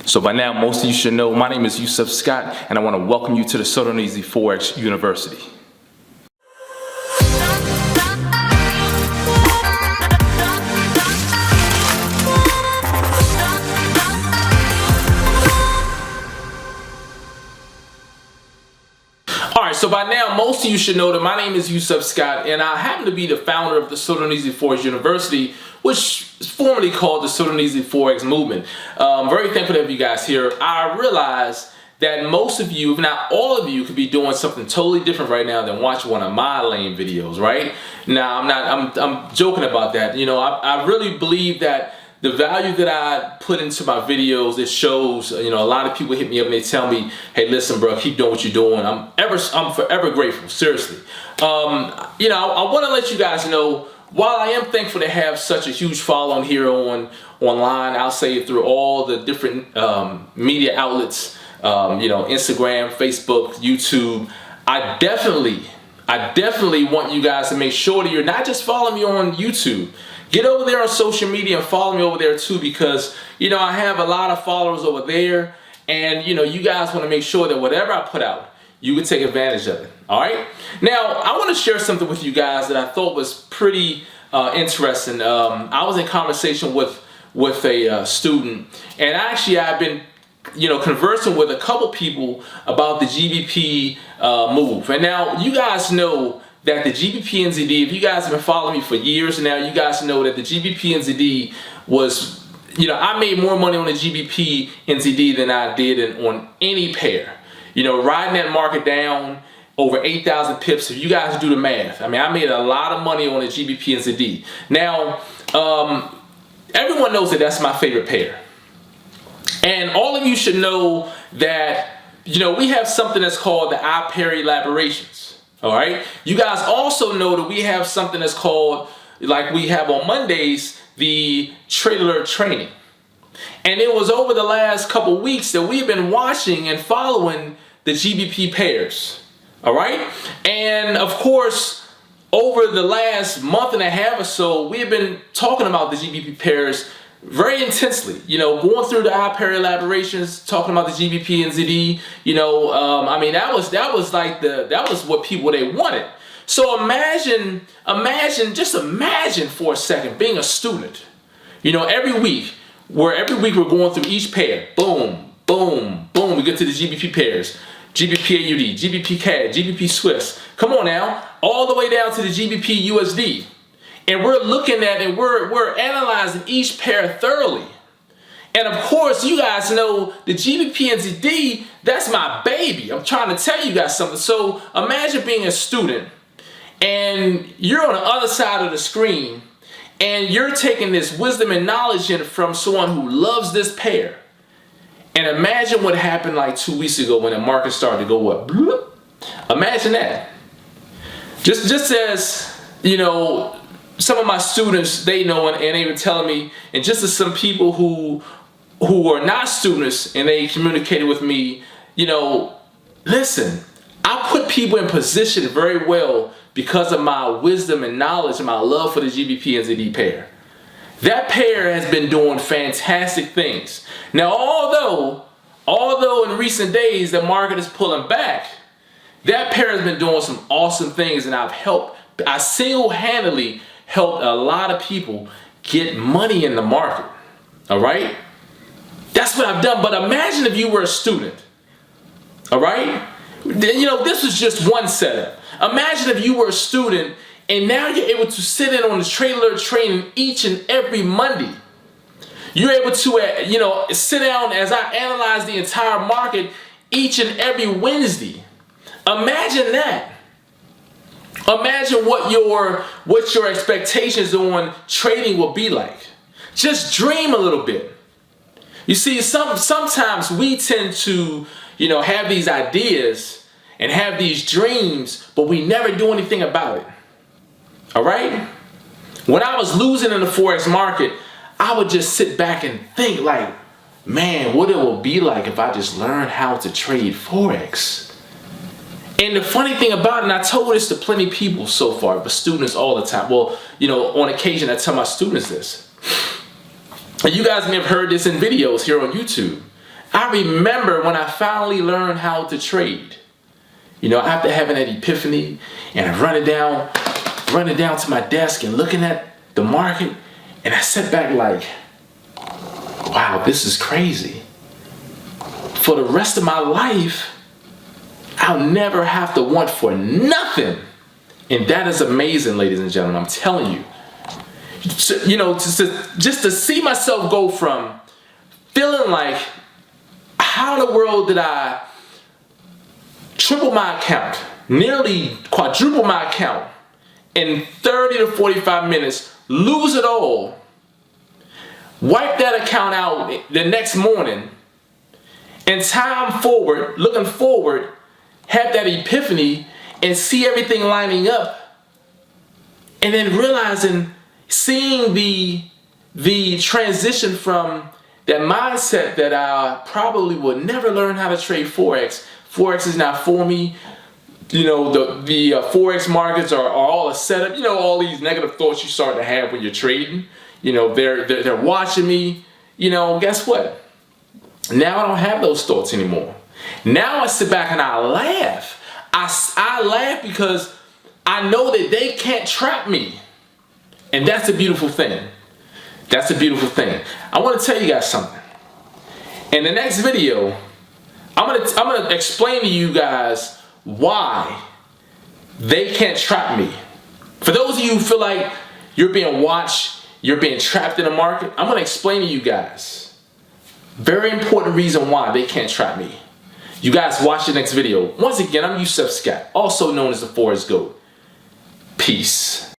So by now, most of you should know, my name is Yusef Scott, and I want to welcome you to the So Darn Easy Forex University. Alright, so by now, most of you should know that my name is Yusef Scott, and I happen to be the founder of the So Darn Easy Forex University, which is formerly called the So Darn Easy Forex Movement. Very thankful to have you guys here. I realize that most of you, if not all of you, could be doing something totally different right now than watching one of my lame videos, right? Now, I'm joking about that. You know, I really believe that the value that I put into my videos, it shows. You know, a lot of people hit me up and they tell me, hey, listen, bro, keep doing what you're doing. I'm forever grateful, seriously. You know, I want to let you guys know, while I am thankful to have such a huge following here online, I'll say through all the different media outlets, you know, Instagram, Facebook, YouTube, I definitely want you guys to make sure that you're not just following me on YouTube. Get over there on social media and follow me over there too, because, you know, I have a lot of followers over there, and, you know, you guys want to make sure that whatever I put out, you can take advantage of it. All right. Now, I want to share something with you guys that I thought was pretty interesting. I was in conversation with a student, and actually I've been, you know, conversing with a couple people about the GBP move. And now you guys know that the GBPNZD, if you guys have been following me for years now, you guys know that the GBPNZD was, you know, I made more money on the GBPNZD than I did on any pair. You know, riding that market down over 8,000 pips, if you guys do the math. I mean, I made a lot of money on the GBPNZD. Now, everyone knows that that's my favorite pair. And all of you should know that, you know, we have something that's called the Apparel elaborations. All right. You guys also know that we have something that's called, like we have on Mondays, the trade alert training. And it was over the last couple weeks that we've been watching and following the GBP pairs. All right. And of course, over the last month and a half or so, we've been talking about the GBP pairs very intensely, you know, going through the Apparel elaborations, talking about the GBPNZD, you know, I mean, that was what people, they wanted. So imagine for a second being a student, you know, every week we're going through each pair, boom, boom, boom, we get to the GBP pairs, GBP AUD, GBP CAD, GBP Swiss, come on now, all the way down to the GBP USD. And we're looking at it, we're analyzing each pair thoroughly. And of course, you guys know the GBPNZD, that's my baby. I'm trying to tell you guys something. So imagine being a student and you're on the other side of the screen and you're taking this wisdom and knowledge in from someone who loves this pair. And imagine what happened like 2 weeks ago when the market started to go up. Imagine that. Just as, you know, some of my students, they know, and they were telling me, and just as some people who are not students and they communicated with me, you know, listen, I put people in position very well because of my wisdom and knowledge and my love for the GBPNZD pair. That pair has been doing fantastic things. Now, although in recent days the market is pulling back, that pair has been doing some awesome things, and I single-handedly helped a lot of people get money in the market. All right? That's what I've done. But imagine if you were a student. All right? You know, this was just one setup. Imagine if you were a student and now you're able to sit in on the trade alert training each and every Monday. You're able to, you know, sit down as I analyze the entire market each and every Wednesday. Imagine that. Imagine what your expectations on trading will be like. Just dream a little bit. You see, sometimes we tend to, you know, have these ideas and have these dreams, but we never do anything about it. All right? When I was losing in the Forex market, I would just sit back and think like, man, what it will be like if I just learn how to trade Forex. And the funny thing about it, and I told this to plenty of people so far, but students all the time. Well, you know, on occasion I tell my students this. And you guys may have heard this in videos here on YouTube. I remember when I finally learned how to trade. You know, after having that epiphany, and I running down to my desk and looking at the market, and I sat back like, wow, this is crazy. For the rest of my life, I'll never have to want for nothing. And that is amazing, ladies and gentlemen, I'm telling you. You know, just to see myself go from feeling like, how in the world did I triple my account, nearly quadruple my account in 30 to 45 minutes, lose it all, wipe that account out the next morning, and time forward, looking forward, have that epiphany and see everything lining up, and then realizing, seeing the transition from that mindset that I probably will never learn how to trade Forex. Forex is not for me. You know, the Forex markets are all a setup. You know, all these negative thoughts you start to have when you're trading. You know, they're watching me. You know, guess what? Now I don't have those thoughts anymore. Now I sit back and I laugh. I laugh because I know that they can't trap me. And that's a beautiful thing. That's a beautiful thing. I want to tell you guys something. In the next video, I'm gonna explain to you guys why they can't trap me. For those of you who feel like you're being watched, you're being trapped in the market, I'm gonna explain to you guys. Very important reason why they can't trap me. You guys watch the next video. Once again, I'm Yusef Scott, also known as the Forex GOAT. Peace.